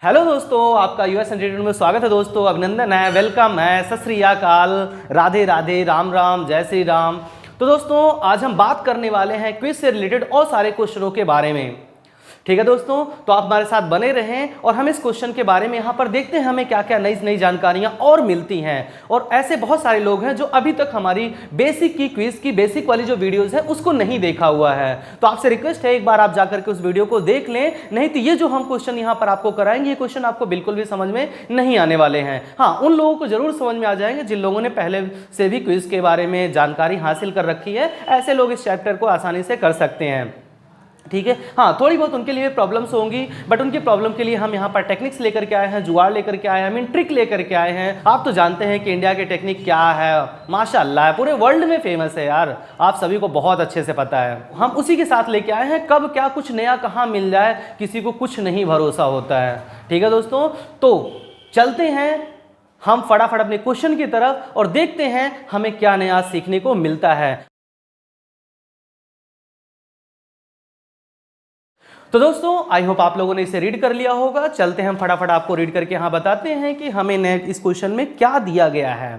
Hello दोस्तों, आपका US entertainment में स्वागत है। दोस्तों अभिनंदन है, वेलकम है, सत श्री अकाल, राधे राधे, राम राम, जय श्री राम। तो दोस्तों आज हम बात करने वाले हैं क्विज से रिलेटेड और सारे क्वेश्चनों के बारे में। ठीक है दोस्तों, तो आप हमारे साथ बने रहें और हम इस क्वेश्चन के बारे में यहाँ पर देखते हैं हमें क्या क्या नई नई जानकारियाँ और मिलती हैं। और ऐसे बहुत सारे लोग हैं जो अभी तक हमारी बेसिक की क्विज की बेसिक वाली जो वीडियोस है उसको नहीं देखा हुआ है। तो आपसे रिक्वेस्ट है एक बार आप जाकर के उस वीडियो को देख लें, नहीं तो ये जो हम क्वेश्चन यहाँ पर आपको कराएंगे ये क्वेश्चन आपको बिल्कुल भी समझ में नहीं आने वाले हैं। हाँ, उन लोगों को जरूर समझ में आ जाएंगे जिन लोगों ने पहले से भी क्विज के बारे में जानकारी हासिल कर रखी है। ऐसे लोग इस चैप्टर को आसानी से कर सकते हैं। ठीक है, हाँ थोड़ी बहुत उनके लिए प्रॉब्लम्स होंगी, बट उनकी प्रॉब्लम के लिए हम यहाँ पर टेक्निक्स लेकर के आए हैं, जुगाड़ लेकर के आए हैं, मीन ट्रिक लेकर के आए हैं। आप तो जानते हैं कि इंडिया की टेक्निक क्या है, माशाल्लाह है, पूरे वर्ल्ड में फेमस है यार, आप सभी को बहुत अच्छे से पता है। हम उसी के साथ लेके आए हैं, कब क्या कुछ नया कहाँ मिल जाए किसी को कुछ नहीं भरोसा होता है। ठीक है दोस्तों, तो चलते हैं हम फटाफट अपने क्वेश्चन की तरफ और देखते हैं हमें क्या नया सीखने को मिलता है। तो दोस्तों आई होप आप लोगों ने इसे रीड कर लिया होगा। चलते हैं हम फटाफट आपको रीड करके यहाँ बताते हैं कि हमें इस क्वेश्चन में क्या दिया गया है।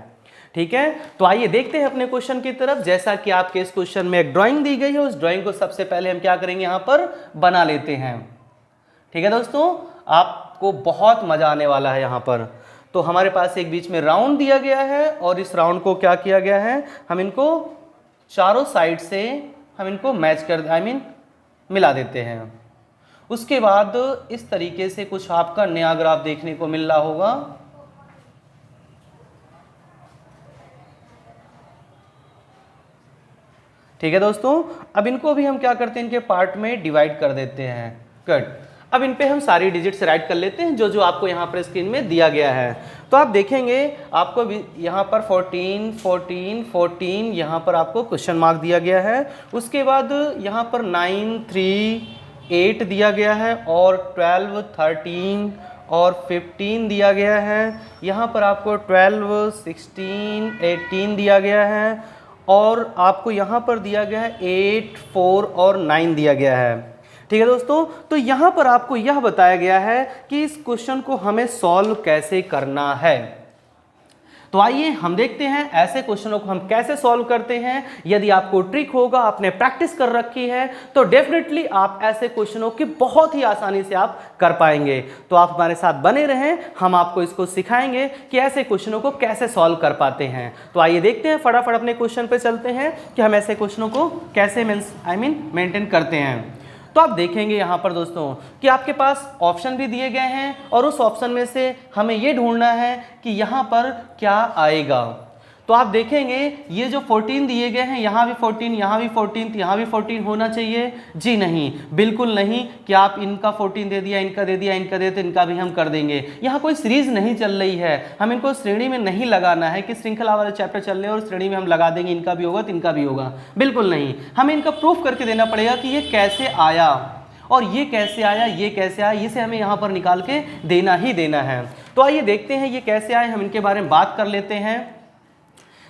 ठीक है, तो आइए देखते हैं अपने क्वेश्चन की तरफ। जैसा कि आपके इस क्वेश्चन में एक ड्राइंग दी गई है, उस ड्राइंग को सबसे पहले हम क्या करेंगे यहाँ पर बना लेते हैं। ठीक है दोस्तों, आपको बहुत मजा आने वाला है यहाँ पर। तो हमारे पास एक बीच में राउंड दिया गया है और इस राउंड को क्या किया गया है, हम इनको चारों साइड से हम इनको मैच कर मिला देते हैं। उसके बाद इस तरीके से कुछ आपका नया ग्राफ देखने को मिल रहा होगा। ठीक है दोस्तों, अब इनको भी हम क्या करते हैं, इनके पार्ट में डिवाइड कर देते हैं। कट, अब इन पे हम सारी डिजिट्स राइट कर लेते हैं जो जो आपको यहाँ पर स्क्रीन में दिया गया है। तो आप देखेंगे आपको यहाँ पर 14 14 14 यहाँ पर आपको क्वेश्चन मार्क दिया गया है। उसके बाद यहाँ पर 9 3 8 दिया गया है और 12 13 और 15 दिया गया है। यहाँ पर आपको 12 16 18 दिया गया है और आपको यहाँ पर दिया गया है 8 4 और 9 दिया गया है। ठीक है दोस्तों, तो यहाँ पर आपको यह बताया गया है कि इस क्वेश्चन को हमें सॉल्व कैसे करना है। तो आइए हम देखते हैं ऐसे क्वेश्चनों को हम कैसे सॉल्व करते हैं। यदि आपको ट्रिक होगा, आपने प्रैक्टिस कर रखी है, तो डेफिनेटली आप ऐसे क्वेश्चनों की बहुत ही आसानी से आप कर पाएंगे। तो आप हमारे साथ बने रहें, हम आपको इसको सिखाएंगे कि ऐसे क्वेश्चनों को कैसे सॉल्व कर पाते हैं। तो आइए देखते हैं, फटाफट अपने क्वेश्चन पे चलते हैं कि हम ऐसे क्वेश्चनों को कैसे मेंटेन करते हैं। तो आप देखेंगे यहाँ पर दोस्तों कि आपके पास ऑप्शन भी दिए गए हैं और उस ऑप्शन में से हमें ये ढूंढना है कि यहाँ पर क्या आएगा। तो आप देखेंगे ये जो 14 दिए गए हैं, यहाँ भी 14, यहाँ भी 14, यहाँ भी 14 होना चाहिए। जी नहीं, बिल्कुल नहीं कि आप इनका 14 दे दिया, इनका दे दिया, इनका दे तो इनका भी हम कर देंगे। यहाँ कोई सीरीज नहीं चल रही है, हम इनको श्रेणी में नहीं लगाना है कि श्रृंखला वाले चैप्टर चल रहे हैं और श्रेणी में हम लगा देंगे इनका भी होगा तो इनका भी होगा, बिल्कुल नहीं। हमें इनका प्रूफ करके देना पड़ेगा कि ये कैसे आया और ये कैसे आया, ये कैसे आया, इसे हमें यहाँ पर निकाल के देना ही देना है। तो आइए देखते हैं ये कैसे आए, हम इनके बारे में बात कर लेते हैं।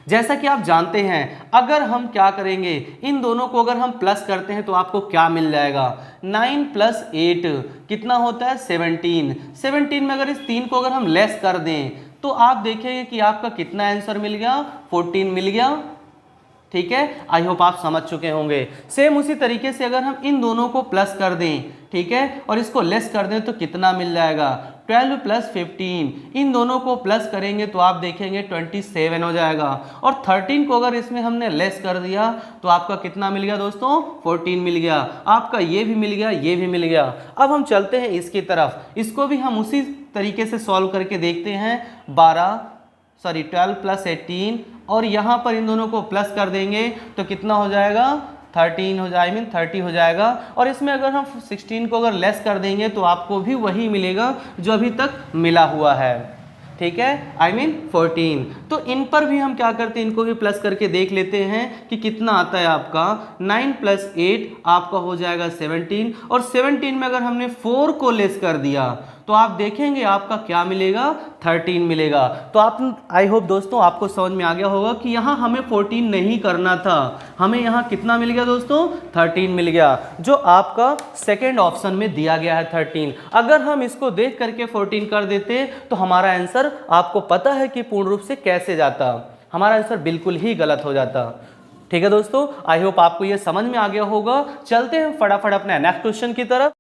जैसा कि आप जानते हैं, अगर हम क्या करेंगे, इन दोनों को अगर हम प्लस करते हैं तो आपको क्या मिल जाएगा, 9 + 8 कितना होता है 17। 17 में अगर इस 3 को अगर हम लेस कर दें तो आप देखेंगे कि आपका कितना आंसर मिल गया, 14 मिल गया। ठीक है, आई होप आप समझ चुके होंगे। सेम उसी तरीके से अगर हम इन दोनों को प्लस कर दें, ठीक है, और इसको लेस कर दें तो कितना मिल जाएगा, 12 + 15। इन दोनों को प्लस करेंगे तो आप देखेंगे 27 हो जाएगा और 13 को अगर इसमें हमने लेस कर दिया तो आपका कितना मिल गया दोस्तों, 14 मिल गया। आपका ये भी मिल गया, ये भी मिल गया। अब हम चलते हैं इसकी तरफ, इसको भी हम उसी तरीके से सॉल्व करके देखते हैं। 12 + 18 और यहाँ पर इन दोनों को प्लस कर देंगे तो कितना हो जाएगा, 13 हो जाएगा, 30 हो जाएगा। और इसमें अगर हम 16 को अगर लेस कर देंगे तो आपको भी वही मिलेगा जो अभी तक मिला हुआ है। ठीक है, 14। तो इन पर भी हम क्या करते हैं, इनको भी प्लस करके देख लेते हैं कि कितना आता है आपका। 9 + 8 आपका हो जाएगा 17 और 17 में अगर हमने 4 को लेस कर दिया तो आप देखेंगे आपका क्या मिलेगा, 13 मिलेगा। तो आप, आई होप दोस्तों आपको समझ में आ गया होगा कि यहाँ हमें 14 नहीं करना था, हमें यहाँ कितना मिल गया दोस्तों, 13 मिल गया, जो आपका सेकेंड ऑप्शन में दिया गया है 13। अगर हम इसको देख करके 14 कर देते तो हमारा आंसर आपको पता है कि पूर्ण रूप से कैसे जाता, हमारा आंसर बिल्कुल ही गलत हो जाता। ठीक है दोस्तों, आई होप आपको ये समझ में आ गया होगा। चलते हैं फटाफट अपने नेक्स्ट क्वेश्चन की तरफ।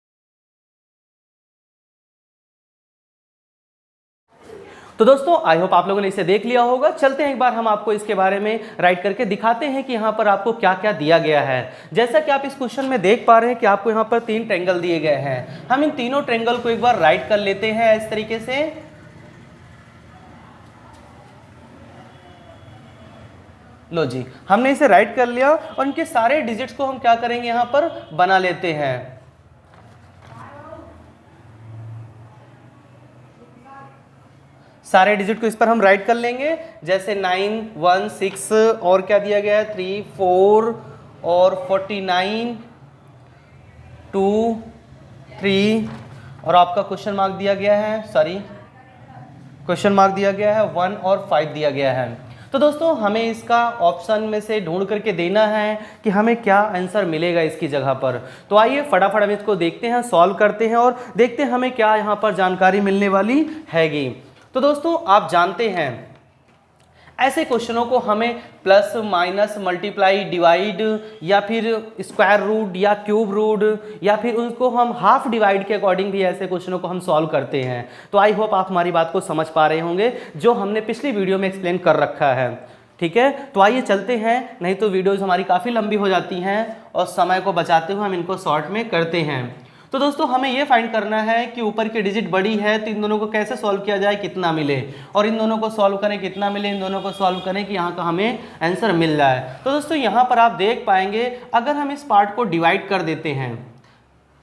तो दोस्तों आई होप आप लोगों ने इसे देख लिया होगा। चलते हैं एक बार हम आपको इसके बारे में राइट करके दिखाते हैं कि यहाँ पर आपको क्या क्या दिया गया है। जैसा कि आप इस क्वेश्चन में देख पा रहे हैं कि आपको यहाँ पर 3 ट्रायंगल दिए गए हैं। हम इन तीनों ट्रायंगल को एक बार राइट कर लेते हैं इस तरीके से। लो जी, हमने इसे राइट कर लिया और इनके सारे डिजिट्स को हम क्या करेंगे, यहाँ पर बना लेते हैं। सारे डिजिट को इस पर हम राइट कर लेंगे, जैसे 9, 1, 6 और क्या दिया गया है 3, 4 और 49, 2, 3 और आपका क्वेश्चन मार्क दिया गया है, सॉरी क्वेश्चन मार्क दिया गया है 1 और 5 दिया गया है। तो दोस्तों हमें इसका ऑप्शन में से ढूंढ करके देना है कि हमें क्या आंसर मिलेगा इसकी जगह पर। तो आइए फटाफट हम इसको देखते हैं, सॉल्व करते हैं और देखते हैं हमें क्या यहाँ पर जानकारी मिलने वाली हैगी। तो दोस्तों आप जानते हैं ऐसे क्वेश्चनों को हमें प्लस माइनस मल्टीप्लाई डिवाइड या फिर स्क्वायर रूट या क्यूब रूट या फिर उनको हम हाफ डिवाइड के अकॉर्डिंग भी ऐसे क्वेश्चनों को हम सॉल्व करते हैं। तो आई होप आप हमारी बात को समझ पा रहे होंगे जो हमने पिछली वीडियो में एक्सप्लेन कर रखा है। ठीक है, तो आइए चलते हैं, नहीं तो वीडियोज हमारी काफ़ी लंबी हो जाती हैं और समय को बचाते हुए हम इनको शॉर्ट में करते हैं। तो दोस्तों हमें ये फाइंड करना है कि ऊपर की डिजिट बड़ी है तो इन दोनों को कैसे सॉल्व किया जाए, कितना मिले, और इन दोनों को सॉल्व करें कितना मिले, इन दोनों को सॉल्व करें कि यहाँ का हमें आंसर मिल जाए। तो दोस्तों यहाँ पर आप देख पाएंगे अगर हम इस पार्ट को डिवाइड कर देते हैं,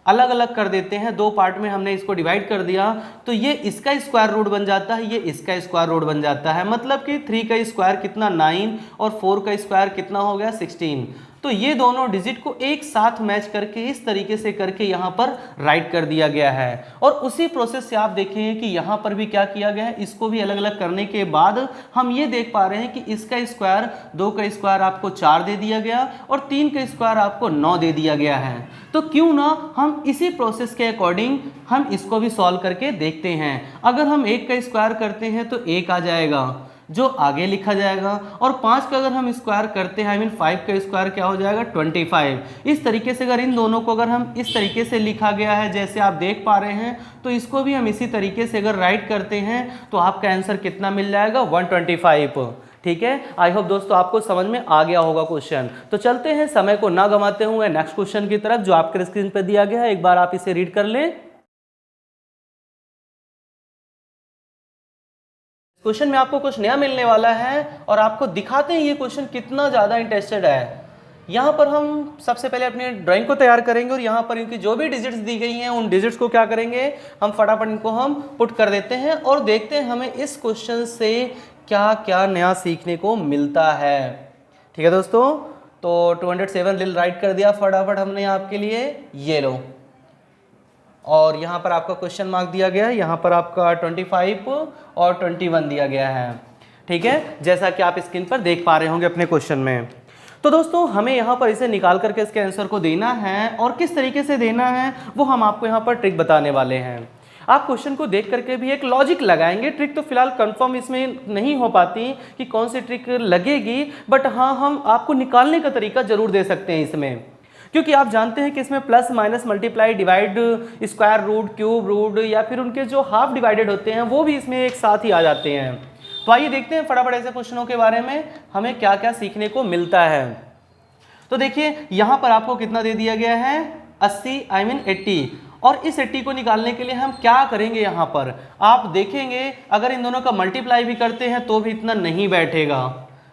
अलग अलग कर देते हैं, 2 पार्ट में हमने इसको डिवाइड कर दिया, तो ये इसका स्क्वायर रूट बन जाता है, ये इसका स्क्वायर रूट बन जाता है। मतलब कि 3 का स्क्वायर कितना 9 और 4 का स्क्वायर कितना हो गया 16। तो ये दोनों डिजिट को एक साथ मैच करके इस तरीके से करके यहाँ पर राइट कर दिया गया है। और उसी प्रोसेस से आप देखेंगे कि यहाँ पर भी क्या किया गया है, इसको भी अलग अलग करने के बाद हम ये देख पा रहे हैं कि इसका स्क्वायर 2 का स्क्वायर आपको 4 दे दिया गया और 3 का स्क्वायर आपको 9 दे दिया गया है। तो क्यों ना हम इसी प्रोसेस के अकॉर्डिंग हम इसको भी सॉल्व करके देखते हैं। अगर हम 1 का स्क्वायर करते हैं तो 1 आ जाएगा जो आगे लिखा जाएगा, और 5 का अगर हम स्क्वायर करते हैं, आई मीन 5 का स्क्वायर क्या हो जाएगा 25। इस तरीके से अगर इन दोनों को अगर हम इस तरीके से लिखा गया है जैसे आप देख पा रहे हैं, तो इसको भी हम इसी तरीके से अगर राइट करते हैं तो आपका आंसर कितना मिल जाएगा 125। ठीक है, आई होप दोस्तों आपको समझ में आ गया होगा क्वेश्चन। तो चलते हैं समय को ना गंवाते हुए नेक्स्ट क्वेश्चन की तरफ जो आपके स्क्रीन पर दिया गया है, एक बार आप इसे रीड कर लें। क्वेश्चन में आपको कुछ नया मिलने वाला है और आपको दिखाते हैं ये क्वेश्चन कितना ज़्यादा इंटरेस्टेड है। यहाँ पर हम सबसे पहले अपनी ड्राइंग को तैयार करेंगे और यहाँ पर इनकी जो भी डिजिट्स दी गई हैं उन डिजिट्स को क्या करेंगे, हम फटाफट इनको हम पुट कर देते हैं और देखते हैं हमें इस क्वेश्चन से क्या क्या नया सीखने को मिलता है। ठीक है दोस्तों, तो 207 राइट कर दिया फटाफट हमने आपके लिए, ये लो, और यहाँ पर आपका क्वेश्चन मार्क दिया गया है, यहाँ पर आपका 25 और 21 दिया गया है। ठीक है, जैसा कि आप स्क्रीन पर देख पा रहे होंगे अपने क्वेश्चन में। तो दोस्तों हमें यहाँ पर इसे निकाल करके इसके आंसर को देना है और किस तरीके से देना है वो हम आपको यहाँ पर ट्रिक बताने वाले हैं। आप क्वेश्चन को देख करके भी एक लॉजिक लगाएंगे। ट्रिक तो फिलहाल कंफर्म इसमें नहीं हो पाती कि कौन सी ट्रिक लगेगी, बट हाँ हम आपको निकालने का तरीका जरूर दे सकते हैं इसमें, क्योंकि आप जानते हैं कि इसमें plus minus multiply divide square root cube root या फिर उनके जो हाफ डिवाइडेड होते हैं वो भी इसमें एक साथ ही आ जाते हैं। तो आइए देखते हैं फटाफट ऐसे क्वेश्चनों के बारे में हमें क्या क्या सीखने को मिलता है। तो देखिए यहाँ पर आपको कितना दे दिया गया है 80 आई मीन 80, और इस 80 को निकालने के लिए हम क्या करेंगे, यहाँ पर आप देखेंगे अगर इन दोनों का मल्टीप्लाई भी करते हैं तो भी इतना नहीं बैठेगा।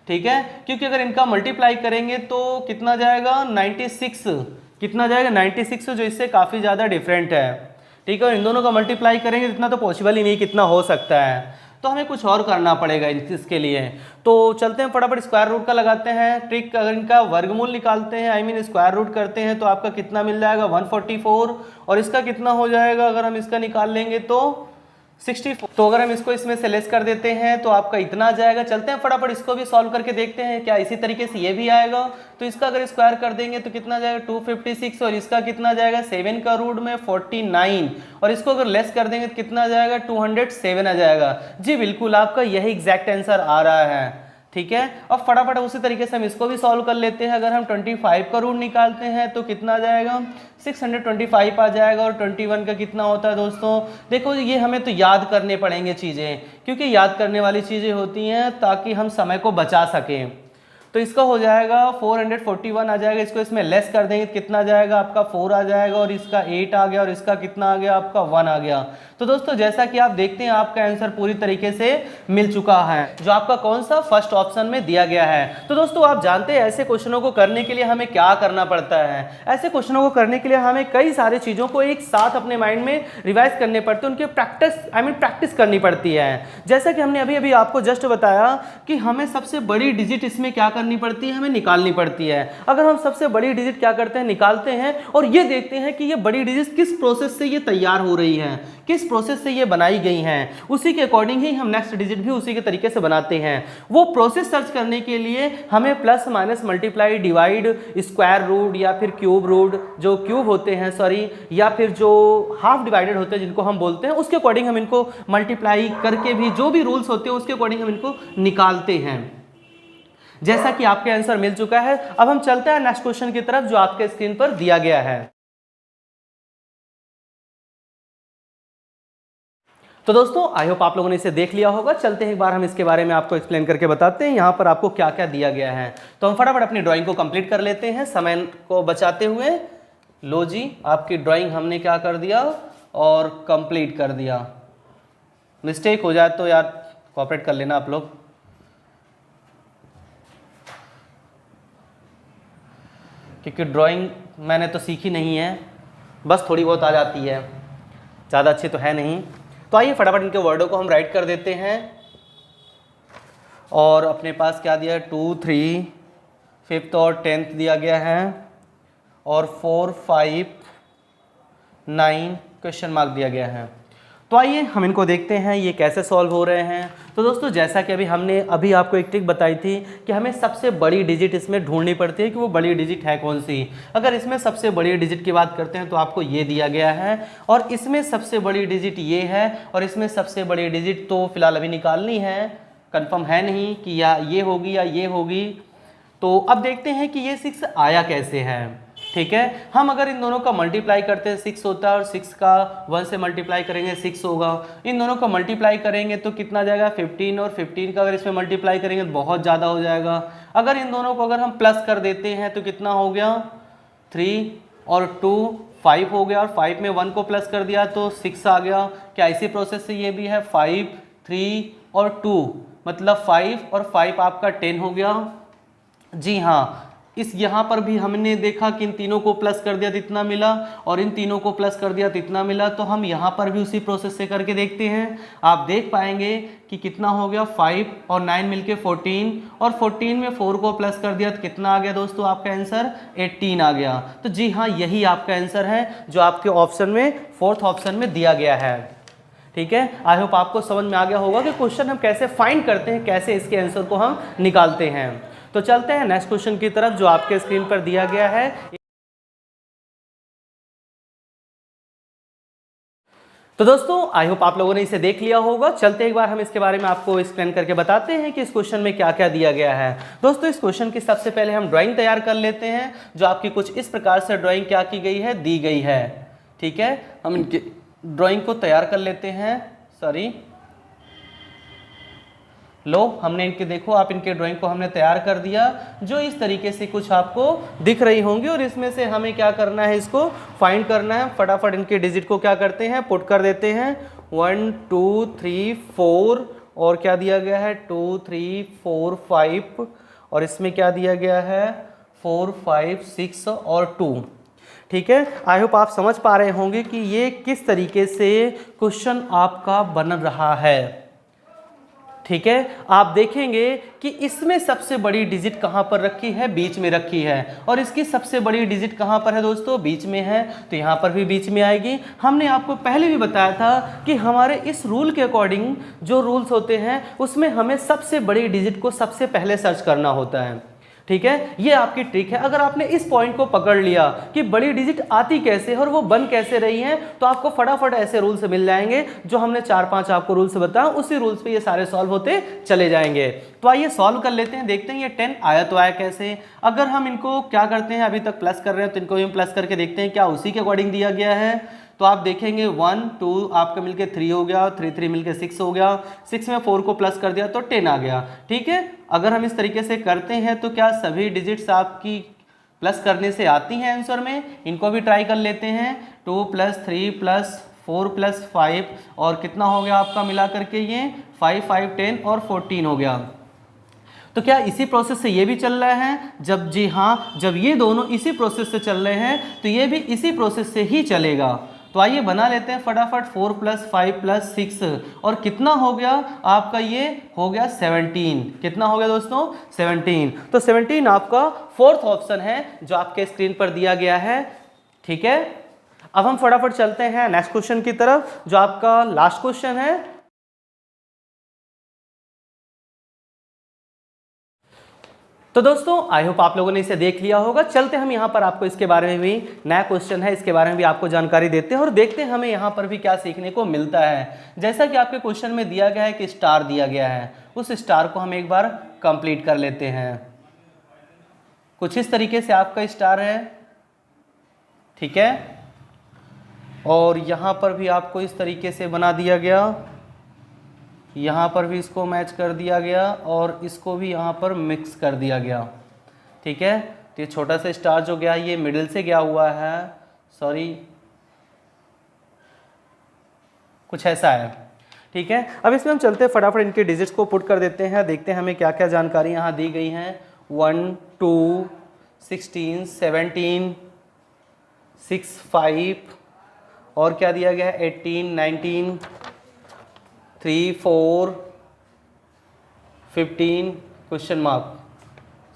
ठीक है, क्योंकि अगर इनका मल्टीप्लाई करेंगे तो कितना जाएगा 96, कितना जाएगा 96, जो इससे काफ़ी ज़्यादा डिफरेंट है। ठीक है, इन दोनों का मल्टीप्लाई करेंगे इतना तो पॉसिबल ही नहीं कितना हो सकता है। तो तो हमें कुछ और करना पड़ेगा इसके लिए। तो चलते हैं फटाफट स्क्वायर रूट का लगाते हैं ट्रिक। अगर इनका वर्गमूल निकालते हैं, आई मीन स्क्वायर रूट करते हैं, तो आपका कितना मिल जाएगा 144, और इसका कितना हो जाएगा अगर हम इसका निकाल लेंगे तो 64। तो अगर हम इसको इसमें से लेस कर देते हैं तो आपका इतना आ जाएगा। चलते हैं फटाफट इसको भी सॉल्व करके देखते हैं क्या इसी तरीके से ये भी आएगा। तो इसका अगर स्क्वायर कर देंगे तो कितना जाएगा 256, और इसका कितना जाएगा 7 का रूट में 49, और इसको अगर लेस कर देंगे तो कितना आ जाएगा 207 आ जाएगा। जी बिल्कुल, आपका यही एग्जैक्ट आंसर आ रहा है। ठीक है, अब फटाफट उसी तरीके से हम इसको भी सॉल्व कर लेते हैं। अगर हम 25 का रूट निकालते हैं तो कितना आ जाएगा 625 आ जाएगा, और 21 का कितना होता है दोस्तों। देखो ये हमें तो याद करने पड़ेंगे चीज़ें, क्योंकि याद करने वाली चीज़ें होती हैं ताकि हम समय को बचा सकें। तो इसका हो जाएगा 441 आ जाएगा, इसको इसमें लेस कर देंगे कितना जाएगा आपका 4 आ जाएगा, और इसका 8 आ गया, और इसका कितना आ गया आपका 1 आ गया। तो दोस्तों जैसा कि आप देखते हैं आपका आंसर पूरी तरीके से मिल चुका है, जो आपका कौन सा फर्स्ट ऑप्शन में दिया गया है। तो दोस्तों आप जानते हैं ऐसे क्वेश्चनों को करने के लिए हमें क्या करना पड़ता है। ऐसे क्वेश्चनों को करने के लिए हमें कई सारी चीज़ों को एक साथ अपने माइंड में रिवाइज करने पड़ते हैं, उनके प्रैक्टिस करनी पड़ती है। जैसा कि हमने अभी अभी आपको जस्ट बताया कि हमें सबसे बड़ी डिजिट इसमें क्या करनी पड़ती है, हमें निकालनी पड़ती है। अगर हम सबसे बड़ी डिजिट क्या करते हैं, निकालते हैं, और ये देखते हैं कि ये बड़ी डिजिट किस प्रोसेस से ये तैयार हो रही है, किस प्रोसेस से ये बनाई गई हैं, उसी के अकॉर्डिंग ही हम नेक्स्ट डिजिट भी उसी के तरीके से बनाते हैं। वो प्रोसेस सर्च करने के लिए हमें plus minus multiply divide square root या फिर क्यूब रूट, जो क्यूब होते हैं सॉरी, या फिर जो हाफ डिवाइडेड होते हैं जिनको हम बोलते हैं, उसके अकॉर्डिंग हम इनको मल्टीप्लाई करके भी जो भी रूल्स होते हैं उसके अकॉर्डिंग हम इनको निकालते हैं। जैसा कि आपके आंसर मिल चुका है, अब हम चलते हैं नेक्स्ट क्वेश्चन की तरफ जो आपके स्क्रीन पर दिया गया है। तो दोस्तों आई होप आप लोगों ने इसे देख लिया होगा। चलते हैं एक बार हम इसके बारे में आपको एक्सप्लेन करके बताते हैं यहाँ पर आपको क्या क्या दिया गया है। तो हम फटाफट अपनी ड्राइंग को कंप्लीट कर लेते हैं समय को बचाते हुए। लो जी, आपकी ड्राइंग हमने क्या कर दिया और कंप्लीट कर दिया। मिस्टेक हो जाए तो यार कोऑपरेट कर लेना आप लोग। क्योंकि ड्राइंग मैंने तो सीखी नहीं है, बस थोड़ी बहुत आ जाती है, ज़्यादा अच्छी तो है नहीं। तो आइए फटाफट इनके वर्डों को हम राइट कर देते हैं। और अपने पास क्या दिया है 2, 3, 5th और 10th दिया गया है, और 4, 5, 9 क्वेश्चन मार्क दिया गया है। तो आइए हम इनको देखते हैं ये कैसे सॉल्व हो रहे हैं। तो दोस्तों जैसा कि हमने अभी आपको एक ट्रिक बताई थी कि हमें सबसे बड़ी डिजिट इसमें ढूंढनी पड़ती है कि वो बड़ी डिजिट है कौन सी। अगर इसमें सबसे बड़ी डिजिट की बात करते हैं तो आपको ये दिया गया है, और इसमें सबसे बड़ी डिजिट ये है, और इसमें सबसे बड़ी डिजिट तो फिलहाल अभी निकालनी है, कंफर्म है नहीं कि या ये होगी या ये होगी। तो अब देखते हैं कि ये 6 आया कैसे है। ठीक है, हम अगर इन दोनों का मल्टीप्लाई करते हैं 6 होता है, और 6 का 1 से मल्टीप्लाई करेंगे 6 होगा। इन दोनों का मल्टीप्लाई करेंगे तो कितना जाएगा 15, और 15 का अगर इसमें मल्टीप्लाई करेंगे तो बहुत ज़्यादा हो जाएगा। अगर इन दोनों को अगर हम प्लस कर देते हैं तो कितना हो गया 3 और 2 5 हो गया, और 5 में 1 को प्लस कर दिया तो 6 आ गया। क्या इसी प्रोसेस से ये भी है 5, 3 और 2 मतलब 5 और 5 आपका 10 हो गया। जी हाँ, इस यहाँ पर भी हमने देखा कि इन तीनों को प्लस कर दिया तो इतना मिला, और इन तीनों को प्लस कर दिया तो इतना मिला। तो हम यहाँ पर भी उसी प्रोसेस से करके देखते हैं। आप देख पाएंगे कि कितना हो गया 5 और 9 मिलके 14, और 14 में 4 को प्लस कर दिया तो कितना आ गया दोस्तों आपका आंसर 18 आ गया। तो जी हाँ, यही आपका आंसर है जो आपके ऑप्शन में 4th ऑप्शन में दिया गया है। ठीक है, आई होप आपको समझ में आ गया होगा कि क्वेश्चन हम कैसे फाइंड करते हैं, कैसे इसके आंसर को हम निकालते हैं। तो चलते हैं नेक्स्ट क्वेश्चन की तरफ जो आपके स्क्रीन पर दिया गया है। तो दोस्तों आई होप आप लोगों ने इसे देख लिया होगा। चलते एक बार हम इसके बारे में आपको एक्सप्लेन करके बताते हैं कि इस क्वेश्चन में क्या क्या दिया गया है। दोस्तों इस क्वेश्चन की सबसे पहले हम ड्राइंग तैयार कर लेते हैं, जो आपकी कुछ इस प्रकार से ड्राइंग क्या की गई है, दी गई है। ठीक है, हम इनकी ड्राइंग को तैयार कर लेते हैं। सॉरी, लो हमने इनके देखो आप इनके ड्राइंग को हमने तैयार कर दिया, जो इस तरीके से कुछ आपको दिख रही होंगी, और इसमें से हमें क्या करना है, इसको फाइंड करना है। फटाफट इनके डिजिट को क्या करते हैं, पुट कर देते हैं। 1 2 3 4 और क्या दिया गया है 2 3 4 5, और इसमें क्या दिया गया है 4 5 6 और 2। ठीक है, आई होप आप समझ पा रहे होंगे कि ये किस तरीके से क्वेश्चन आपका बन रहा है। ठीक है, आप देखेंगे कि इसमें सबसे बड़ी डिजिट कहां पर रखी है, बीच में रखी है, और इसकी सबसे बड़ी डिजिट कहां पर है दोस्तों, बीच में है, तो यहां पर भी बीच में आएगी। हमने आपको पहले भी बताया था कि हमारे इस रूल के अकॉर्डिंग जो रूल्स होते हैं उसमें हमें सबसे बड़ी डिजिट को सबसे पहले सर्च करना होता है। ठीक है, ये आपकी ट्रिक है। अगर आपने इस पॉइंट को पकड़ लिया कि बड़ी डिजिट आती कैसे और वो बन कैसे रही हैं, तो आपको फटाफट ऐसे रूल्स मिल जाएंगे जो हमने 4-5 आपको रूल्स बताया, उसी रूल्स पे ये सारे सॉल्व होते चले जाएंगे। तो आइए सॉल्व कर लेते हैं, देखते हैं ये 10 आया तो आया कैसे। अगर हम इनको क्या करते हैं, अभी तक प्लस कर रहे हैं तो इनको भी प्लस करके देखते हैं क्या उसी के अकॉर्डिंग दिया गया है। तो आप देखेंगे 1 2 आपका मिलके 3 हो गया, 3 3 मिलके 6 हो गया, 6 में 4 को प्लस कर दिया तो 10 आ गया। ठीक है, अगर हम इस तरीके से करते हैं तो क्या सभी डिजिट्स आपकी प्लस करने से आती हैं आंसर में? इनको भी ट्राई कर लेते हैं। 2 + 3 + 4 + 5 और कितना हो गया आपका मिला करके ये 5 5 10 और 14 हो गया। तो क्या इसी प्रोसेस से ये भी चल रहा है? जब जी हाँ, जब ये दोनों इसी प्रोसेस से चल रहे हैं तो ये भी इसी प्रोसेस से ही चलेगा। तो आइए बना लेते हैं फटाफट। 4 + 5 + 6 और कितना हो गया आपका, ये हो गया 17। कितना हो गया दोस्तों, 17। तो 17 आपका फोर्थ ऑप्शन है जो आपके स्क्रीन पर दिया गया है। ठीक है, अब हम फटाफट चलते हैं नेक्स्ट क्वेश्चन की तरफ जो आपका लास्ट क्वेश्चन है। तो दोस्तों आई होप आप लोगों ने इसे देख लिया होगा। चलते हम यहाँ पर आपको इसके बारे में भी, नया क्वेश्चन है इसके बारे में भी आपको जानकारी देते हैं और देखते हैं हमें यहाँ पर भी क्या सीखने को मिलता है। जैसा कि आपके क्वेश्चन में दिया गया है कि स्टार दिया गया है, उस स्टार को हम एक बार कंप्लीट कर लेते हैं। कुछ इस तरीके से आपका स्टार है। ठीक है, और यहाँ पर भी आपको इस तरीके से बना दिया गया, यहाँ पर भी इसको मैच कर दिया गया और इसको भी यहाँ पर मिक्स कर दिया गया। ठीक है, तो ये छोटा सा स्टार जो गया ये मिडिल से गया हुआ है, सॉरी कुछ ऐसा है। ठीक है, अब इसमें हम चलते हैं फटाफट इनके डिजिट्स को पुट कर देते हैं, देखते हैं हमें क्या क्या जानकारी यहाँ दी गई हैं। 1 2 16 17 6 5 और क्या दिया गया है 18 19 3 4 15 क्वेश्चन मार्क,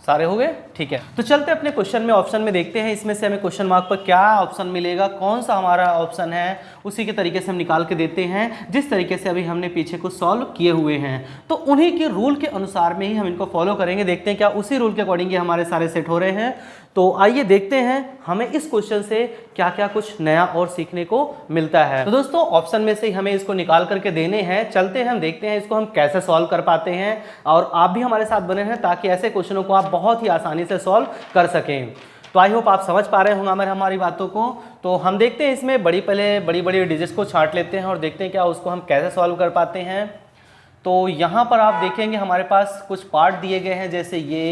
सारे हो गए। ठीक है, तो चलते अपने क्वेश्चन में ऑप्शन में देखते हैं इसमें से हमें क्वेश्चन मार्क पर क्या ऑप्शन मिलेगा, कौन सा हमारा ऑप्शन है, उसी के तरीके से हम निकाल के देते हैं जिस तरीके से अभी हमने पीछे को सॉल्व किए हुए हैं। तो उन्हीं के रूल के अनुसार में ही हम इनको फॉलो करेंगे, देखते हैं क्या उसी रूल के अकॉर्डिंग हमारे सारे सेट हो रहे हैं। तो आइए देखते हैं हमें इस क्वेश्चन से क्या क्या कुछ नया और सीखने को मिलता है। तो दोस्तों ऑप्शन में से ही हमें इसको निकाल करके देने हैं, चलते हैं हम देखते हैं इसको हम कैसे सॉल्व कर पाते हैं, और आप भी हमारे साथ बने हैं ताकि ऐसे क्वेश्चनों को आप बहुत ही आसानी से सॉल्व कर सकें। तो आई होप आप समझ पा रहे होंगे हमारी बातों को। तो हम देखते हैं इसमें पहले बड़ी बड़ी डिजिट्स को छांट लेते हैं और देखते हैं क्या उसको हम कैसे सॉल्व कर पाते हैं। तो यहाँ पर आप देखेंगे हमारे पास कुछ पार्ट दिए गए हैं, जैसे ये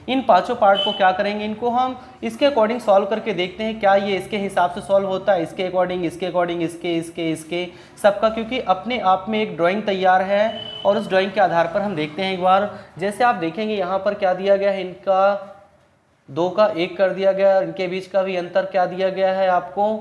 इन पांचों पार्ट को क्या करेंगे, इनको हम इसके अकॉर्डिंग सॉल्व करके देखते हैं क्या ये इसके हिसाब से सॉल्व होता है, इसके अकॉर्डिंग, इसके अकॉर्डिंग, इसके सबका, क्योंकि अपने आप में एक ड्राइंग तैयार है और उस ड्राइंग के आधार पर हम देखते हैं एक बार। जैसे आप देखेंगे यहाँ पर क्या दिया गया है, इनका 2 का 1 कर दिया गया, इनके बीच का भी अंतर क्या दिया गया है आपको,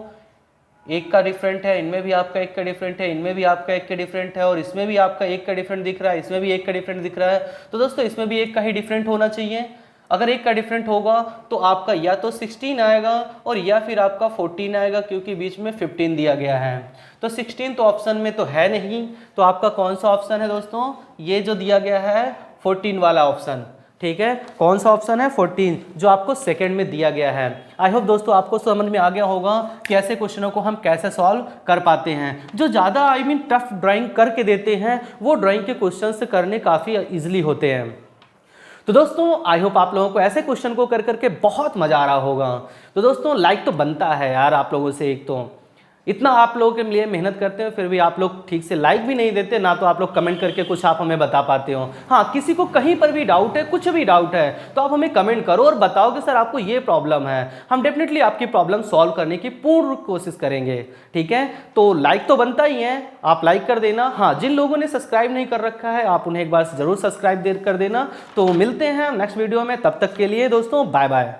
1 का डिफरेंट है, इनमें भी आपका 1 का डिफरेंट है, इनमें भी आपका 1 का डिफरेंट है, और इसमें भी आपका 1 का डिफरेंट दिख रहा है, इसमें भी 1 का डिफरेंट दिख रहा है। तो दोस्तों इसमें भी 1 का ही डिफरेंट होना चाहिए। अगर 1 का डिफरेंट होगा तो आपका या तो 16 आएगा और या फिर आपका 14 आएगा, क्योंकि बीच में 15 दिया गया है। तो 16 तो ऑप्शन में तो है नहीं, तो आपका कौन सा ऑप्शन है दोस्तों, ये जो दिया गया है 14 वाला ऑप्शन। ठीक है, कौन सा ऑप्शन है 14, जो आपको सेकंड में दिया गया है। आई होप दोस्तों आपको समझ में आ गया होगा कि ऐसे क्वेश्चनों को हम कैसे सॉल्व कर पाते हैं। जो ज़्यादा टफ ड्राइंग करके देते हैं वो ड्राइंग के क्वेश्चन करने काफ़ी इजीली होते हैं। तो दोस्तों आई होप आप लोगों को ऐसे क्वेश्चन को कर करके बहुत मजा आ रहा होगा। तो दोस्तों लाइक तो बनता है यार आप लोगों से, एक तो इतना आप लोगों के लिए मेहनत करते हैं फिर भी आप लोग ठीक से लाइक भी नहीं देते, ना तो आप लोग कमेंट करके कुछ आप हमें बता पाते हो। हाँ, किसी को कहीं पर भी डाउट है, कुछ भी डाउट है, तो आप हमें कमेंट करो और बताओ कि सर आपको ये प्रॉब्लम है। हम डेफिनेटली आपकी प्रॉब्लम सॉल्व करने की पूर्ण कोशिश करेंगे। ठीक है, तो लाइक तो बनता ही है, आप लाइक कर देना। हाँ, जिन लोगों ने सब्सक्राइब नहीं कर रखा है आप उन्हें एक बार जरूर सब्सक्राइब कर देना। तो मिलते हैं नेक्स्ट वीडियो में, तब तक के लिए दोस्तों बाय बाय।